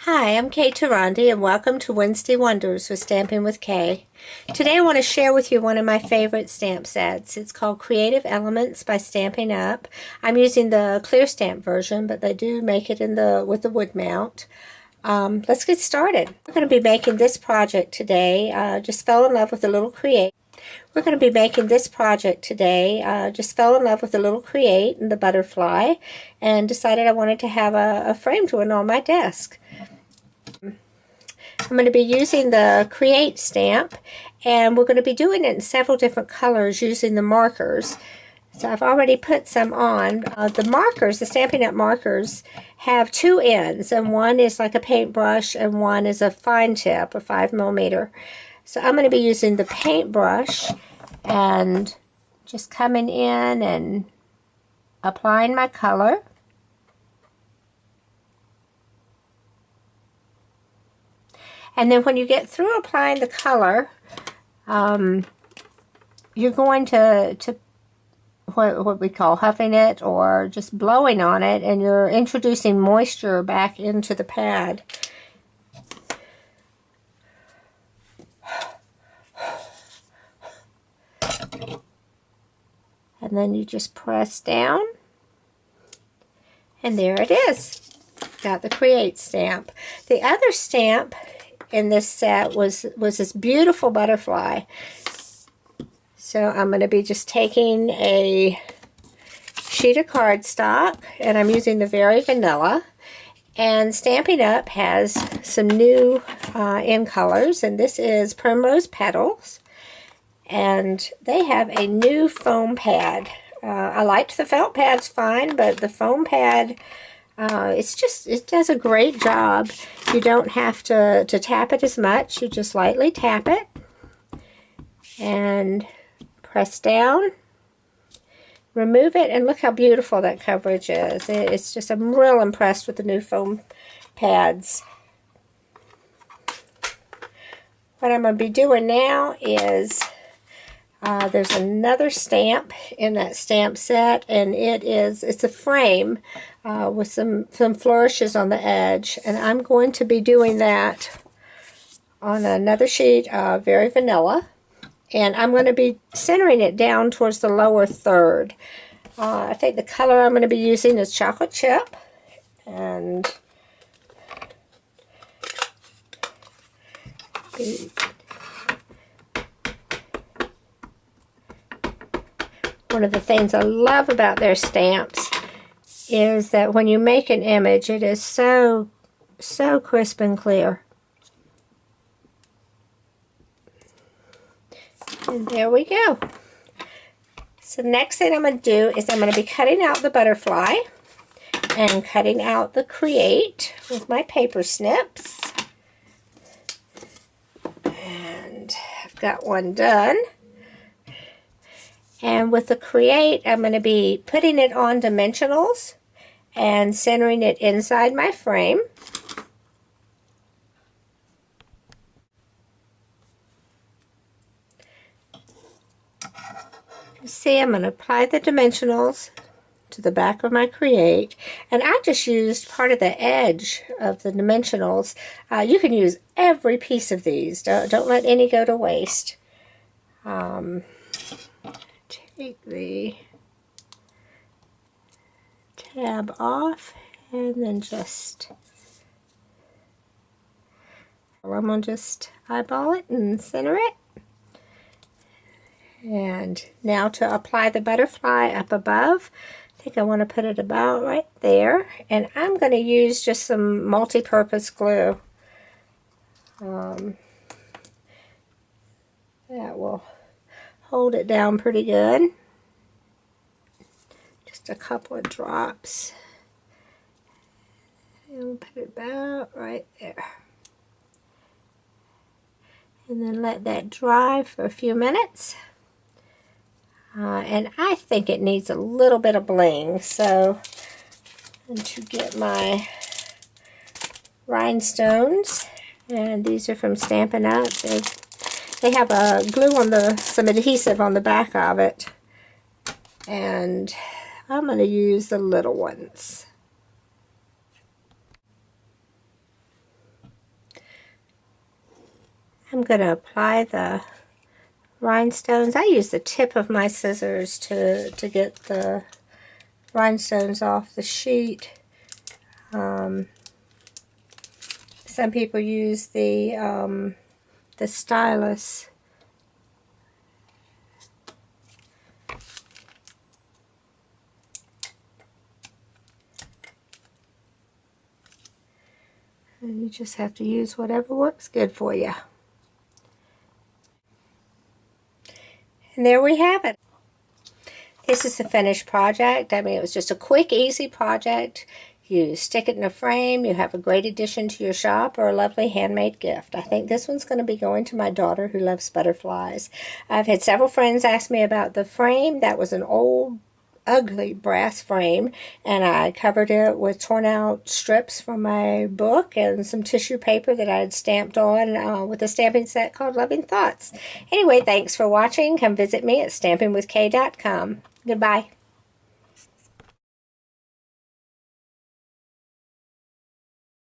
Hi, I'm Kay Tarandi, and welcome to Wednesday Wonders with Stamping with Kay. Today I want to share with you one of my favorite stamp sets. It's called Creative Elements by Stampin' Up. I'm using the clear stamp version, but they do make it with the wood mount. Let's get started. We're going to be making this project today. Just fell in love with a little create. We're going to be making this project today. Just fell in love with the little create and the butterfly, and decided I wanted to have a frame to it on my desk. I'm going to be using the Create stamp, and we're going to be doing it in several different colors using the markers. So I've already put some on. The markers, the Stampin' Up! Markers, have two ends, and one is like a paintbrush and one is a fine tip, a 5mm. So I'm going to be using the paintbrush and just coming in and applying my color. And then when you get through applying the color, you're going to what we call huffing it or just blowing on it, and you're introducing moisture back into the pad. And then you just press down, and there it is. Got the Create stamp. The other stamp in this set was this beautiful butterfly. So I'm going to be just taking a sheet of cardstock, and I'm using the Very Vanilla. And Stampin' Up! Has some new in colors, and this is Primrose Petals. And they have a new foam pad. I liked the felt pads fine, but the foam pad, it does a great job. You don't have to tap it as much. You just lightly tap it and press down, remove it, and look how beautiful that coverage is. It's just, I'm real impressed with the new foam pads. What I'm going to be doing now is there's another stamp in that stamp set, and it's a frame with some flourishes on the edge, and I'm going to be doing that on another sheet of Very Vanilla, and I'm going to be centering it down towards the lower third. I think the color I'm going to be using is Chocolate Chip, and one of the things I love about their stamps is that when you make an image, it is so crisp and clear. And there we go. So the next thing I'm going to do is I'm going to be cutting out the butterfly and cutting out the Create with my paper snips. And I've got one done. And with the Create, I'm going to be putting it on dimensionals and centering it inside my frame. See, I'm going to apply the dimensionals to the back of my Create, and I just used part of the edge of the dimensionals. You can use every piece of these. Don't let any go to waste. Take the tab off, and then I'm going to just eyeball it and center it. And now to apply the butterfly up above, I think I want to put it about right there, and I'm going to use just some multi-purpose glue. That will hold it down pretty good. Just a couple of drops. And we'll put it about right there. And then let that dry for a few minutes. And I think it needs a little bit of bling, so I'm going to get my rhinestones, and these are from Stampin' Up. They have a glue on some adhesive on the back of it, and I'm going to use the little ones. I'm going to apply the rhinestones. I use the tip of my scissors to get the rhinestones off the sheet. Some people use the stylus. And you just have to use whatever works good for you. And there we have it. This is the finished project. I mean, it was just a quick, easy project. You stick it in a frame, you have a great addition to your shop, or a lovely handmade gift. I think this one's going to be going to my daughter who loves butterflies. I've had several friends ask me about the frame. That was an old, ugly brass frame, and I covered it with torn out strips from my book and some tissue paper that I had stamped on with a stamping set called Loving Thoughts. Anyway, thanks for watching. Come visit me at stampingwithk.com. Goodbye.